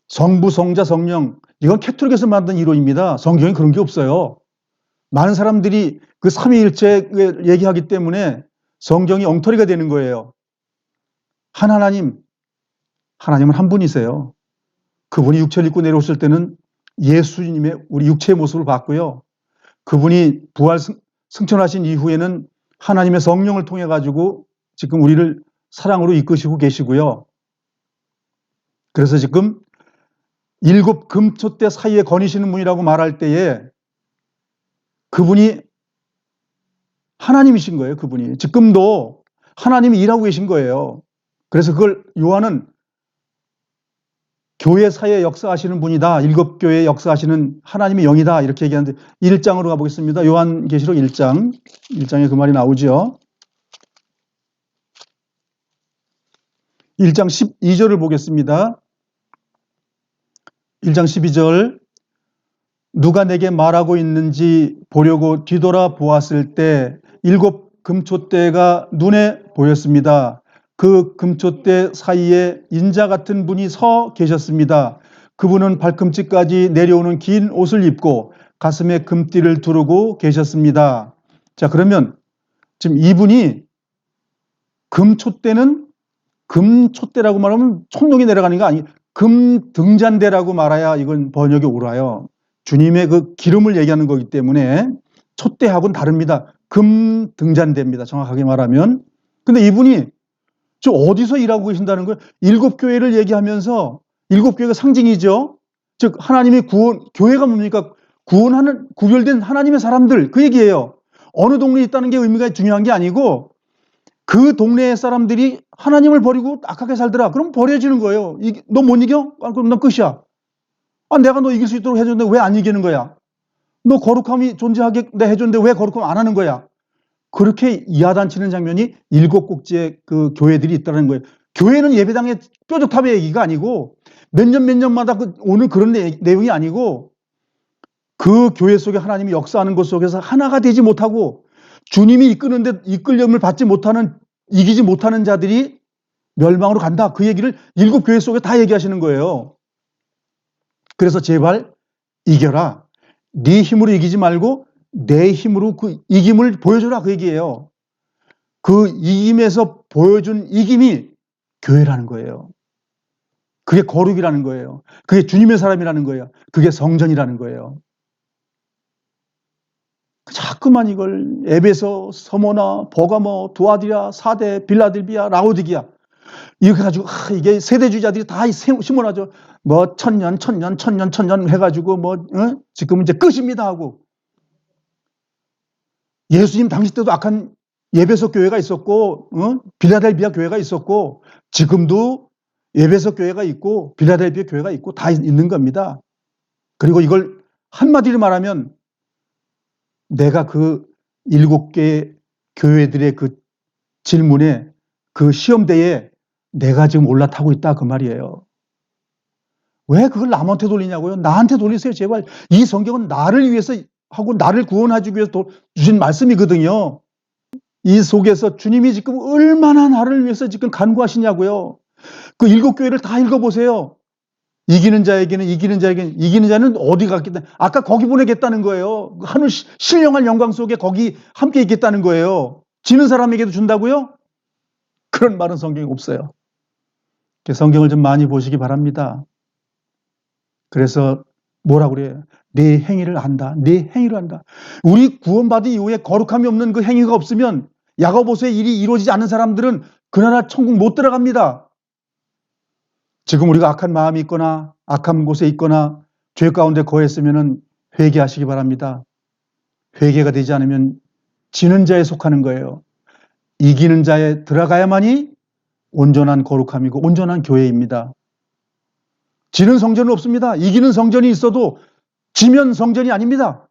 성부, 성자, 성령. 이건 캐톨릭에서 만든 이론입니다. 성경에 그런 게 없어요. 많은 사람들이 그 삼위일체를 얘기하기 때문에 성경이 엉터리가 되는 거예요. 하나님은 한 분이세요. 그분이 육체를 입고 내려오실 때는 예수님의 우리 육체의 모습을 봤고요. 그분이 부활 승천하신 이후에는 하나님의 성령을 통해 가지고 지금 우리를 사랑으로 이끄시고 계시고요. 그래서 지금 7 금초대 사이에 거니시는 분이라고 말할 때에 그분이 하나님이신 거예요. 그분이 지금도 하나님이 일하고 계신 거예요. 그래서 그걸 요한은 교회 사이에 역사하시는 분이다. 7교회에 역사하시는 하나님의 영이다. 이렇게 얘기하는데 1장으로 가보겠습니다. 요한계시록 1장에 그 말이 나오죠. 1장 12절을 보겠습니다. 1장 12절 누가 내게 말하고 있는지 보려고 뒤돌아 보았을 때 7 금초대가 눈에 보였습니다. 그 금초대 사이에 인자 같은 분이 서 계셨습니다. 그분은 발꿈치까지 내려오는 긴 옷을 입고 가슴에 금띠를 두르고 계셨습니다. 자, 그러면 지금 이분이 금초대라고 말하면 총력이 내려가는 게 아니에요. 금등잔대라고 말해야 이건 번역이 옳아요. 주님의 그 기름을 얘기하는 거기 때문에 촛대하고는 다릅니다. 금등잔대입니다. 정확하게 말하면. 근데 이분이 저 어디서 일하고 계신다는 거예요? 7교회를 얘기하면서 7교회가 상징이죠. 즉 하나님의 교회가 뭡니까? 구원하는 구별된 하나님의 사람들 그 얘기예요. 어느 동네에 있다는 게 의미가 중요한 게 아니고 그 동네의 사람들이 하나님을 버리고 악하게 살더라. 그럼 버려지는 거예요. 너 못 이겨? 그럼 넌 끝이야. 내가 너 이길 수 있도록 해줬는데 왜 안 이기는 거야? 너 거룩함이 존재하게 내 해줬는데 왜 거룩함 안 하는 거야? 그렇게 야단치는 장면이 7곡지의 그 교회들이 있다는 거예요. 교회는 예배당의 뾰족탑의 얘기가 아니고 몇 년마다 오늘 그런 내용이 아니고 그 교회 속에 하나님이 역사하는 것 속에서 하나가 되지 못하고 주님이 이끄는데 이끌림을 받지 못하는 이기지 못하는 자들이 멸망으로 간다. 그 얘기를 7교회 속에 다 얘기하시는 거예요. 그래서 제발 이겨라. 네 힘으로 이기지 말고 내 힘으로 그 이김을 보여줘라. 그 얘기예요. 그 이김에서 보여준 이김이 교회라는 거예요. 그게 거룩이라는 거예요. 그게 주님의 사람이라는 거예요. 그게 성전이라는 거예요. 자꾸만 이걸 에베소, 서모나, 버가모, 두아디라, 사대, 빌라델비아, 라오디기아 이렇게 가지고 이게 세대주의자들이 다 심어놔죠. 뭐 천년 해가지고 지금 이제 끝입니다 하고 예수님 당시 때도 악한 에베소 교회가 있었고, 빌라델비아 교회가 있었고, 지금도 에베소 교회가 있고, 빌라델비아 교회가 있고, 다 있는 겁니다. 그리고 이걸 한마디로 말하면 내가 그 7개의 교회들의 그 질문에 그 시험대에 내가 지금 올라타고 있다 그 말이에요. 왜 그걸 남한테 돌리냐고요? 나한테 돌리세요 제발. 이 성경은 나를 위해서 하고 나를 구원하기 위해서 주신 말씀이거든요. 이 속에서 주님이 지금 얼마나 나를 위해서 지금 간구하시냐고요. 그 7교회를 다 읽어보세요. 이기는 자에게는 이기는 자는 어디 갔겠다. 아까 거기 보내겠다는 거예요. 하늘 신령한 영광 속에 거기 함께 있겠다는 거예요. 지는 사람에게도 준다고요? 그런 말은 성경에 없어요. 성경을 좀 많이 보시기 바랍니다. 그래서 뭐라고 그래요? 내 행위를 안다. 내 행위를 안다. 우리 구원받은 이후에 거룩함이 없는 그 행위가 없으면 야고보서의 일이 이루어지지 않는 사람들은 그 나라 천국 못 들어갑니다. 지금 우리가 악한 마음이 있거나 악한 곳에 있거나 죄 가운데 거했으면 회개하시기 바랍니다. 회개가 되지 않으면 지는 자에 속하는 거예요. 이기는 자에 들어가야만이 온전한 거룩함이고 온전한 교회입니다. 지는 성전은 없습니다. 이기는 성전이 있어도 지면 성전이 아닙니다.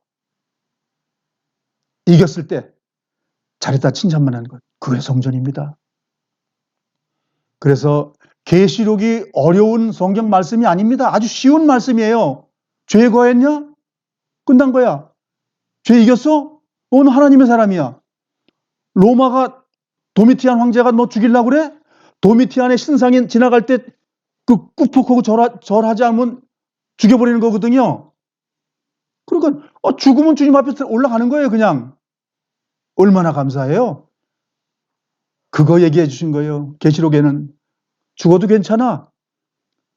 이겼을 때 잘했다 칭찬만 하는 것, 그게 성전입니다. 그래서 계시록이 어려운 성경 말씀이 아닙니다. 아주 쉬운 말씀이에요. 죄 거했냐? 끝난 거야. 죄 이겼어? 넌 하나님의 사람이야. 로마가 도미티안 황제가 너 죽이려고 그래? 도미티안의 신상이 지나갈 때 그 꾹푹하고 절하지 않으면 죽여버리는 거거든요. 그러니까 죽으면 주님 앞에 올라가는 거예요. 그냥. 얼마나 감사해요. 그거 얘기해 주신 거예요. 계시록에는. 죽어도 괜찮아.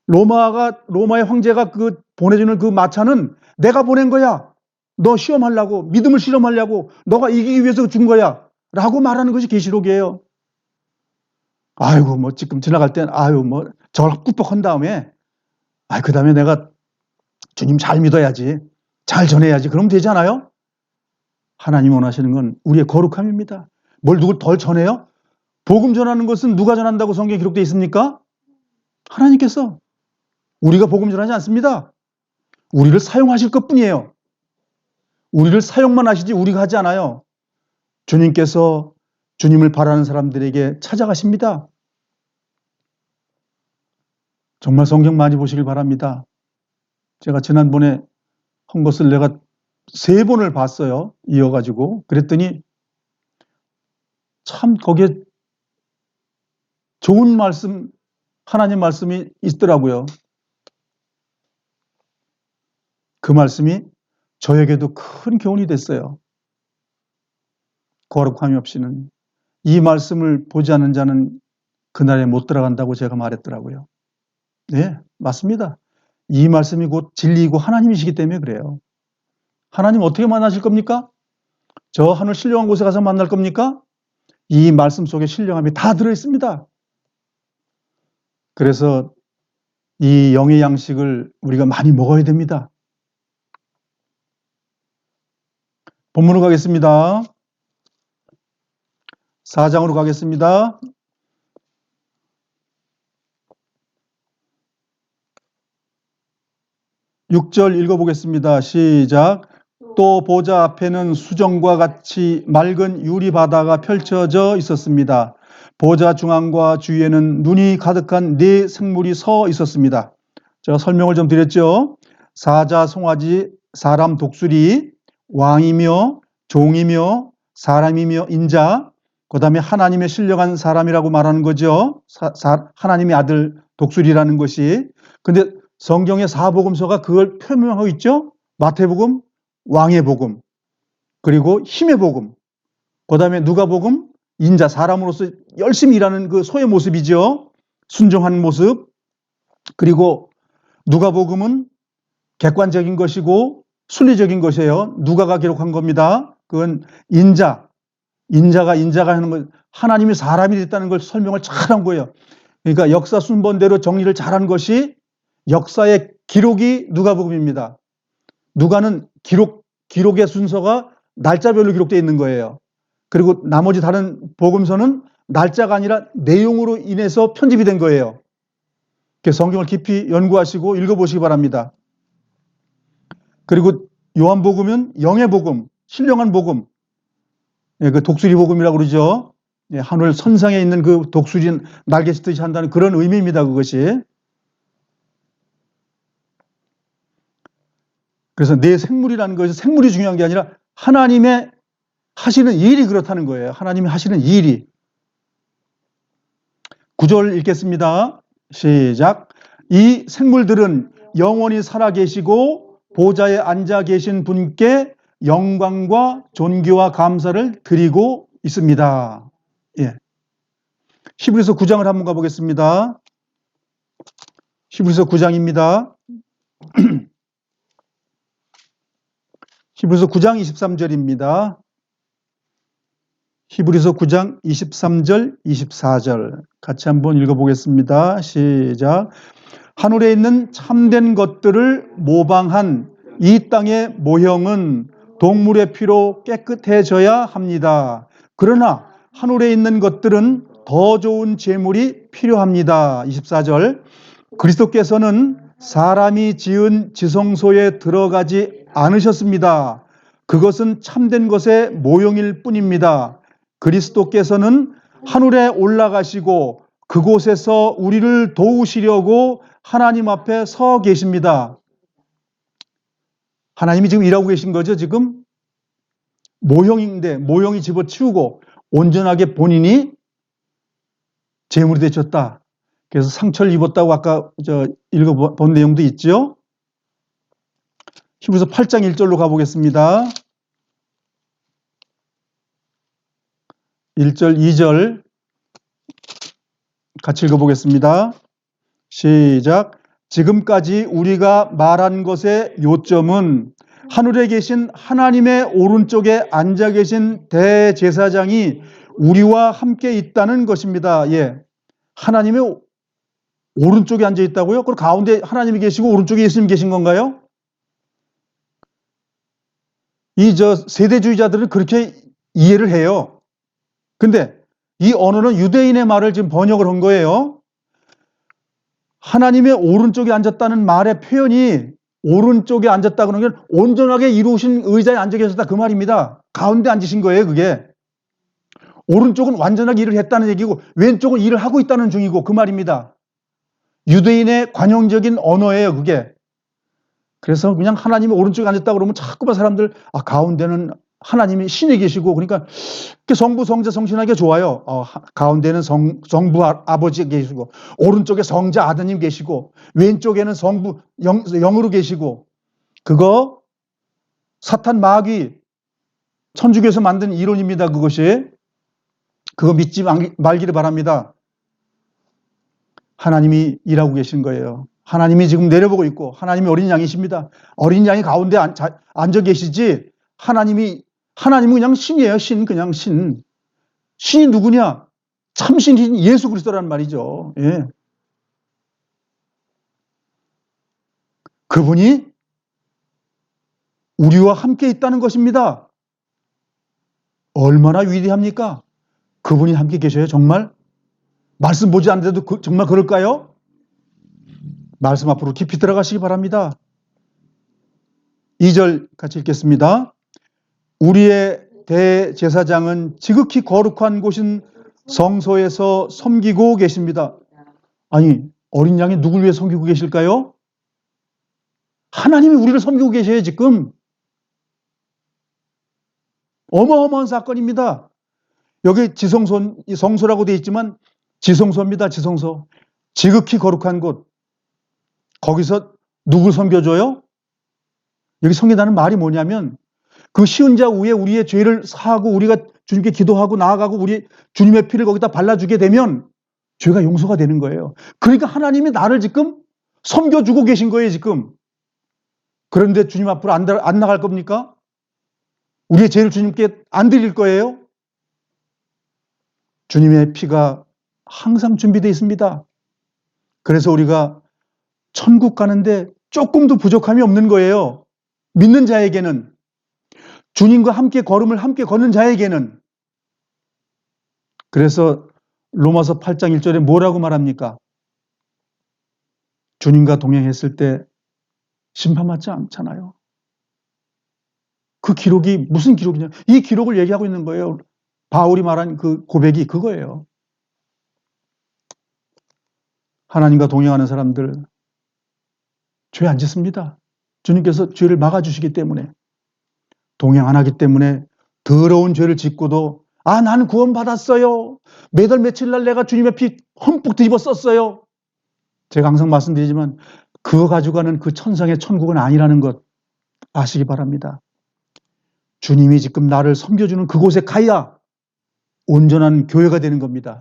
로마의 황제가 그 보내주는 그 마차는 내가 보낸 거야. 너 시험하려고, 믿음을 실험하려고, 너가 이기기 위해서 죽은 거야. 라고 말하는 것이 계시록이에요. 아이고, 뭐, 지금 지나갈 땐, 저걸 꾹뻑한 다음에, 그 다음에 내가 주님 잘 믿어야지. 잘 전해야지. 그러면 되지 않아요? 하나님 원하시는 건 우리의 거룩함입니다. 뭘 누굴 덜 전해요? 복음 전하는 것은 누가 전한다고 성경에 기록되어 있습니까? 하나님께서. 우리가 복음 전하지 않습니다. 우리를 사용하실 것뿐이에요. 우리를 사용만 하시지 우리가 하지 않아요. 주님께서 주님을 바라는 사람들에게 찾아가십니다. 정말 성경 많이 보시길 바랍니다. 제가 지난번에 한 것을 내가 3번을 봤어요. 이어가지고. 그랬더니 참 거기에 좋은 말씀, 하나님 말씀이 있더라고요. 그 말씀이 저에게도 큰 교훈이 됐어요. 거룩함이 없이는 이 말씀을 보지 않는 자는 그날에 못 들어간다고 제가 말했더라고요. 네, 맞습니다. 이 말씀이 곧 진리이고 하나님이시기 때문에 그래요. 하나님 어떻게 만나실 겁니까? 저 하늘 신령한 곳에 가서 만날 겁니까? 이 말씀 속에 신령함이 다 들어있습니다. 그래서 이 영의 양식을 우리가 많이 먹어야 됩니다. 본문으로 가겠습니다. 4장으로 가겠습니다. 6절 읽어보겠습니다. 시작. 또 보좌 앞에는 수정과 같이 맑은 유리바다가 펼쳐져 있었습니다. 보좌 중앙과 주위에는 눈이 가득한 4 생물이 서 있었습니다. 제가 설명을 좀 드렸죠. 사자, 송아지, 사람, 독수리, 왕이며 종이며 사람이며 인자, 그 다음에 하나님의 신령한 사람이라고 말하는 거죠. 하나님의 아들 독수리라는 것이. 근데 성경의 4복음서가 그걸 표명하고 있죠. 마태복음, 왕의 복음, 그리고 힘의 복음, 그 다음에 누가복음, 인자, 사람으로서 열심히 일하는 그 소의 모습이죠. 순종하는 모습. 그리고 누가복음은 객관적인 것이고 순리적인 것이에요. 누가가 기록한 겁니다. 그건 인자가 하는 것, 하나님이 사람이 됐다는 걸 설명을 잘한 거예요. 그러니까 역사 순번대로 정리를 잘한 것이 역사의 기록이 누가복음입니다. 누가는 기록의 순서가 날짜별로 기록되어 있는 거예요. 그리고 나머지 다른 복음서는 날짜가 아니라 내용으로 인해서 편집이 된 거예요. 그래서 성경을 깊이 연구하시고 읽어보시기 바랍니다. 그리고 요한복음은 영의 복음, 신령한 복음, 그 독수리 복음이라고 그러죠. 하늘 선상에 있는 그 독수리 날개 짓듯이 한다는 그런 의미입니다. 그것이. 그래서 내 생물이라는 것이 생물이 중요한 게 아니라 하나님의 하시는 일이 그렇다는 거예요. 하나님이 하시는 일이. 9절 읽겠습니다. 시작. 이 생물들은 영원히 살아계시고 보좌에 앉아 계신 분께 영광과 존귀와 감사를 드리고 있습니다. 예. 히브리서 9장을 한번 가보겠습니다. 히브리서 9장입니다. 히브리서 9장 23절입니다. 히브리서 9장 23절, 24절 같이 한번 읽어보겠습니다. 시작. 하늘에 있는 참된 것들을 모방한 이 땅의 모형은 동물의 피로 깨끗해져야 합니다. 그러나 하늘에 있는 것들은 더 좋은 제물이 필요합니다. 24절. 그리스도께서는 사람이 지은 지성소에 들어가지 않으셨습니다. 그것은 참된 것의 모형일 뿐입니다. 그리스도께서는 하늘에 올라가시고 그곳에서 우리를 도우시려고 하나님 앞에 서 계십니다. 하나님이 지금 일하고 계신 거죠, 지금? 모형인데, 모형이 집어치우고 온전하게 본인이 제물이 되셨다. 그래서 상처를 입었다고 아까 읽어본 내용도 있죠. 히브리서 8장 1절로 가보겠습니다. 1절, 2절 같이 읽어보겠습니다. 시작. 지금까지 우리가 말한 것의 요점은 하늘에 계신 하나님의 오른쪽에 앉아 계신 대제사장이 우리와 함께 있다는 것입니다. 예. 하나님의 오른쪽에 앉아 있다고요? 그럼 가운데 하나님이 계시고 오른쪽에 예수님 계신 건가요? 세대주의자들은 그렇게 이해를 해요. 근데 이 언어는 유대인의 말을 지금 번역을 한 거예요. 하나님의 오른쪽에 앉았다는 말의 표현이 오른쪽에 앉았다 그러는 게 온전하게 이루신 의자에 앉아 계셨다 그 말입니다. 가운데 앉으신 거예요, 그게. 오른쪽은 완전하게 일을 했다는 얘기고 왼쪽은 일을 하고 있다는 중이고 그 말입니다. 유대인의 관용적인 언어예요, 그게. 그래서 그냥 하나님이 오른쪽에 앉았다 그러면 자꾸만 사람들 가운데는 하나님이 신이 계시고 그러니까 성부, 성자, 성신하게 좋아요. 가운데는 성부 아버지 계시고 오른쪽에 성자 아드님 계시고 왼쪽에는 성부 영으로 계시고 그거 사탄 마귀 천주교에서 만든 이론입니다. 그것이. 그거 믿지 말기를 바랍니다. 하나님이 일하고 계신 거예요. 하나님이 지금 내려보고 있고 하나님이 어린 양이십니다. 어린 양이 가운데 앉아 계시지 하나님은 그냥 신이에요. 그냥 신. 신이 누구냐? 참신인 예수 그리스도라는 말이죠. 예. 그분이 우리와 함께 있다는 것입니다. 얼마나 위대합니까? 그분이 함께 계셔요, 정말? 말씀 보지 않는데도 정말 그럴까요? 말씀 앞으로 깊이 들어가시기 바랍니다. 2절 같이 읽겠습니다. 우리의 대제사장은 지극히 거룩한 곳인 성소에서 섬기고 계십니다. 아니, 어린 양이 누굴 위해 섬기고 계실까요? 하나님이 우리를 섬기고 계셔요, 지금. 어마어마한 사건입니다. 여기 성소라고 되어 있지만 지성소입니다, 지성소. 지극히 거룩한 곳. 거기서 누굴 섬겨줘요? 여기 섬긴다는 말이 뭐냐면 그 쉬운 자 위에 우리의 죄를 사하고 우리가 주님께 기도하고 나아가고 우리 주님의 피를 거기다 발라주게 되면 죄가 용서가 되는 거예요. 그러니까 하나님이 나를 지금 섬겨주고 계신 거예요, 지금. 그런데 주님 앞으로 안 나갈 겁니까? 우리의 죄를 주님께 안 드릴 거예요? 주님의 피가 항상 준비되어 있습니다. 그래서 우리가 천국 가는데 조금도 부족함이 없는 거예요. 믿는 자에게는. 주님과 함께 걸음을 함께 걷는 자에게는, 그래서 로마서 8장 1절에 뭐라고 말합니까? 주님과 동행했을 때 심판받지 않잖아요. 그 기록이 무슨 기록이냐? 이 기록을 얘기하고 있는 거예요. 바울이 말한 그 고백이 그거예요. 하나님과 동행하는 사람들 죄 안 짓습니다. 주님께서 죄를 막아주시기 때문에, 동행 안 하기 때문에 더러운 죄를 짓고도 나는 구원받았어요. 매달 며칠 날 내가 주님의 피 흠뻑 뒤집어 썼어요. 제가 항상 말씀드리지만 그거 가지고 가는 그 천상의 천국은 아니라는 것 아시기 바랍니다. 주님이 지금 나를 섬겨주는 그곳에 가야 온전한 교회가 되는 겁니다.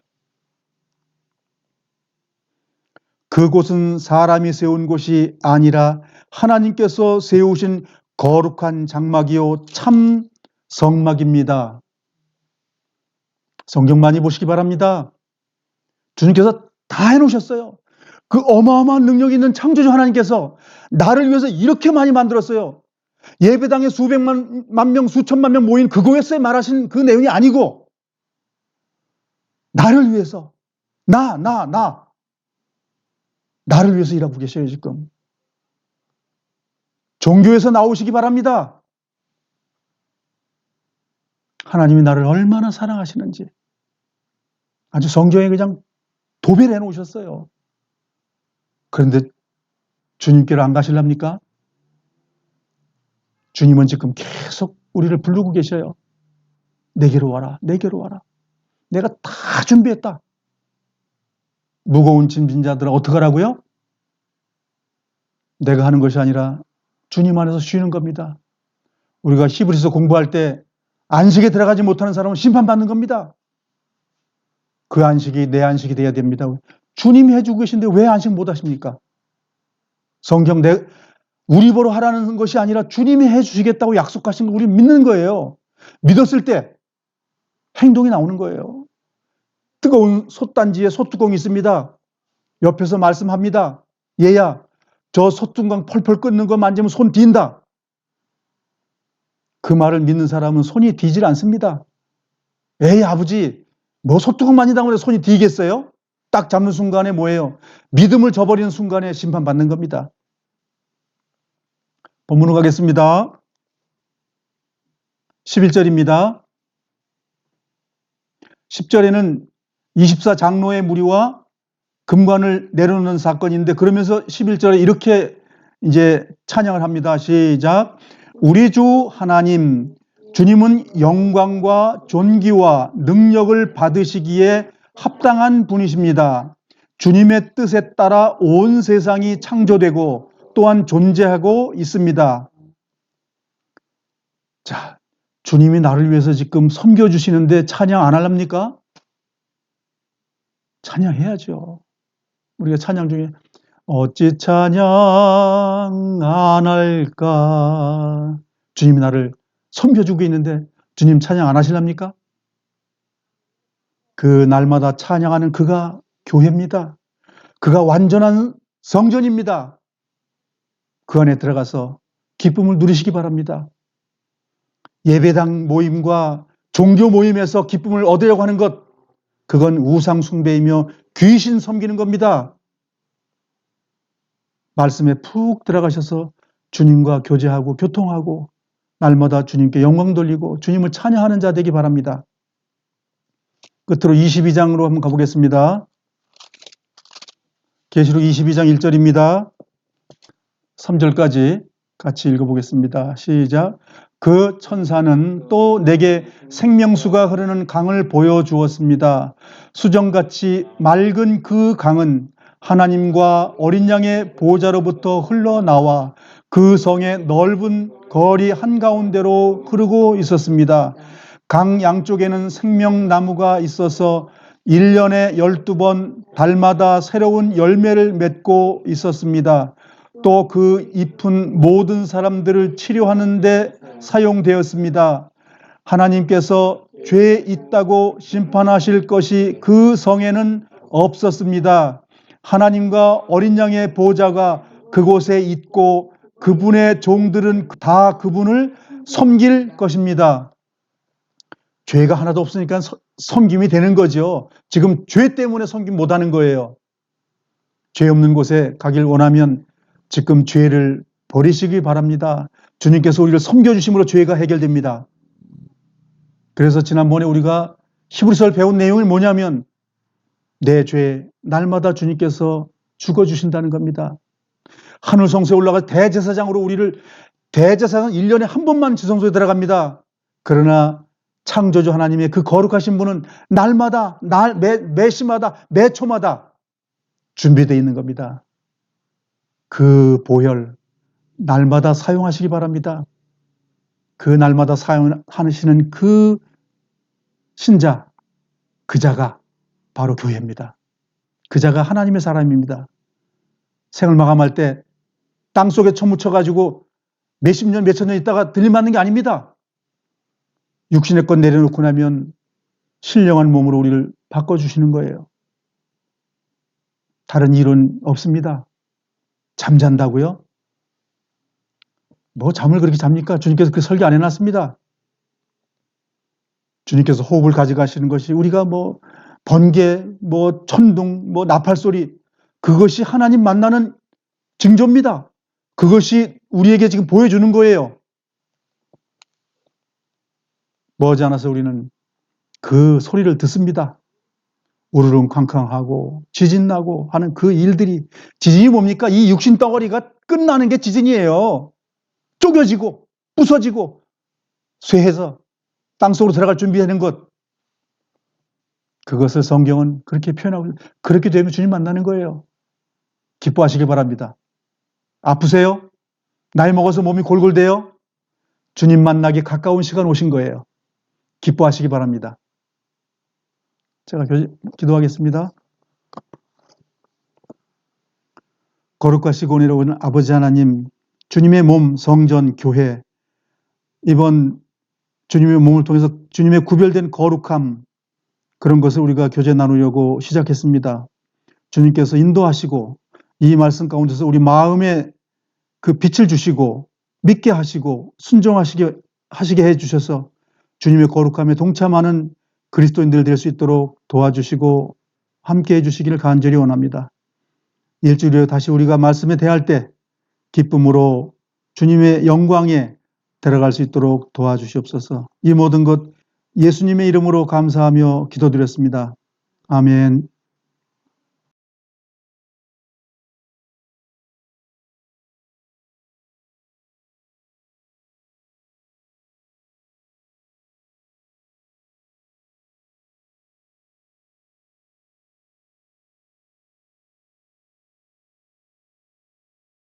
그곳은 사람이 세운 곳이 아니라 하나님께서 세우신 거룩한 장막이요 참 성막입니다. 성경 많이 보시기 바랍니다. 주님께서 다 해놓으셨어요. 그 어마어마한 능력 있는 창조주 하나님께서 나를 위해서 이렇게 많이 만들었어요. 예배당에 수백만 명, 수천만 명 모인 그곳에 말하신 그 내용이 아니고 나를 위해서, 나를 위해서 일하고 계셔요. 지금 종교에서 나오시기 바랍니다. 하나님이 나를 얼마나 사랑하시는지 아주 성경에 그냥 도배를 해놓으셨어요. 그런데 주님께로 안 가실랍니까? 주님은 지금 계속 우리를 부르고 계셔요. 내게로 와라, 내게로 와라. 내가 다 준비했다. 무거운 짐진 자들아 어떡하라고요? 내가 하는 것이 아니라 주님 안에서 쉬는 겁니다. 우리가 히브리서 공부할 때 안식에 들어가지 못하는 사람은 심판받는 겁니다. 그 안식이 내 안식이 돼야 됩니다. 주님이 해주고 계신데 왜 안식 못 하십니까? 성경 우리 보러 하라는 것이 아니라 주님이 해주시겠다고 약속하신 거 우리 믿는 거예요. 믿었을 때 행동이 나오는 거예요. 뜨거운 솥단지에 솥뚜껑이 있습니다. 옆에서 말씀합니다. 얘야, 저 솥뚜껑 펄펄 끓는 거 만지면 손 딘다. 그 말을 믿는 사람은 손이 디질 않습니다. 에이 아버지, 뭐 솥뚜껑 만지다고 해서 손이 디겠어요? 딱 잡는 순간에 뭐예요? 믿음을 저버리는 순간에 심판받는 겁니다. 본문으로 가겠습니다. 11절입니다. 10절에는 24장로의 무리와 금관을 내려놓는 사건인데, 그러면서 11절에 이렇게 이제 찬양을 합니다. 시작. 우리 주 하나님, 주님은 영광과 존귀와 능력을 받으시기에 합당한 분이십니다. 주님의 뜻에 따라 온 세상이 창조되고 또한 존재하고 있습니다. 자, 주님이 나를 위해서 지금 섬겨주시는데 찬양 안 하랍니까? 찬양해야죠. 우리가 찬양 중에 어찌 찬양 안 할까? 주님이 나를 섬겨주고 있는데 주님 찬양 안 하실랍니까? 그 날마다 찬양하는 그가 교회입니다. 그가 완전한 성전입니다. 그 안에 들어가서 기쁨을 누리시기 바랍니다. 예배당 모임과 종교 모임에서 기쁨을 얻으려고 하는 것, 그건 우상 숭배이며 귀신 섬기는 겁니다. 말씀에 푹 들어가셔서 주님과 교제하고 교통하고 날마다 주님께 영광 돌리고 주님을 찬양하는 자 되기 바랍니다. 끝으로 22장으로 한번 가보겠습니다. 계시록 22장 1절입니다. 3절까지 같이 읽어보겠습니다. 시작. 그 천사는 또 내게 생명수가 흐르는 강을 보여주었습니다. 수정같이 맑은 그 강은 하나님과 어린 양의 보호자로부터 흘러나와 그 성의 넓은 거리 한가운데로 흐르고 있었습니다. 강 양쪽에는 생명나무가 있어서 1년에 12번 달마다 새로운 열매를 맺고 있었습니다. 또 그 잎은 모든 사람들을 치료하는 데 사용되었습니다. 하나님께서 죄 있다고 심판하실 것이 그 성에는 없었습니다. 하나님과 어린 양의 보호자가 그곳에 있고 그분의 종들은 다 그분을 섬길 것입니다. 죄가 하나도 없으니까 섬김이 되는 거죠. 지금 죄 때문에 섬김 못하는 거예요. 죄 없는 곳에 가길 원하면 지금 죄를 버리시기 바랍니다. 주님께서 우리를 섬겨주심으로 죄가 해결됩니다. 그래서 지난번에 우리가 히브리서를 배운 내용이 뭐냐면 내 죄 날마다 주님께서 죽어주신다는 겁니다. 하늘 성소에 올라가 대제사장으로 우리를 대제사장 1년에 한 번만 지성소에 들어갑니다. 그러나 창조주 하나님의 그 거룩하신 분은 날마다 매 시마다 매 초마다 준비되어 있는 겁니다. 그 보혈 날마다 사용하시기 바랍니다. 그 날마다 사용하시는 그 신자, 그 자가 바로 교회입니다. 그 자가 하나님의 사람입니다. 생을 마감할 때 땅속에 쳐묻혀가지고 몇십 년, 몇천 년 있다가 들림맞는 게 아닙니다. 육신의 것 내려놓고 나면 신령한 몸으로 우리를 바꿔주시는 거예요. 다른 일은 없습니다. 잠잔다고요? 뭐 잠을 그렇게 잡니까? 주님께서 그 설계 안 해놨습니다. 주님께서 호흡을 가져가시는 것이 우리가 뭐 번개, 뭐 천둥, 뭐 나팔 소리, 그것이 하나님 만나는 징조입니다. 그것이 우리에게 지금 보여주는 거예요. 머지않아서 우리는 그 소리를 듣습니다. 우르릉쾅쾅하고 지진 나고 하는 그 일들이, 지진이 뭡니까? 이 육신 덩어리가 끝나는 게 지진이에요. 쪼개지고 부서지고 쇠해서 땅속으로 들어갈 준비하는 것, 그것을 성경은 그렇게 표현하고, 그렇게 되면 주님 만나는 거예요. 기뻐하시기 바랍니다. 아프세요? 나이 먹어서 몸이 골골대요? 주님 만나기 가까운 시간 오신 거예요. 기뻐하시기 바랍니다. 제가 기도하겠습니다. 거룩하시고 은혜로운 아버지 하나님, 주님의 몸, 성전, 교회, 이번 주님의 몸을 통해서 주님의 구별된 거룩함, 그런 것을 우리가 교제 나누려고 시작했습니다. 주님께서 인도하시고 이 말씀 가운데서 우리 마음에 그 빛을 주시고 믿게 하시고 순종하시게 해주셔서 주님의 거룩함에 동참하는 그리스도인들 될 수 있도록 도와주시고 함께 해주시기를 간절히 원합니다. 일주일에 다시 우리가 말씀에 대할 때 기쁨으로 주님의 영광에 들어갈 수 있도록 도와주시옵소서. 이 모든 것 예수님의 이름으로 감사하며 기도드렸습니다. 아멘.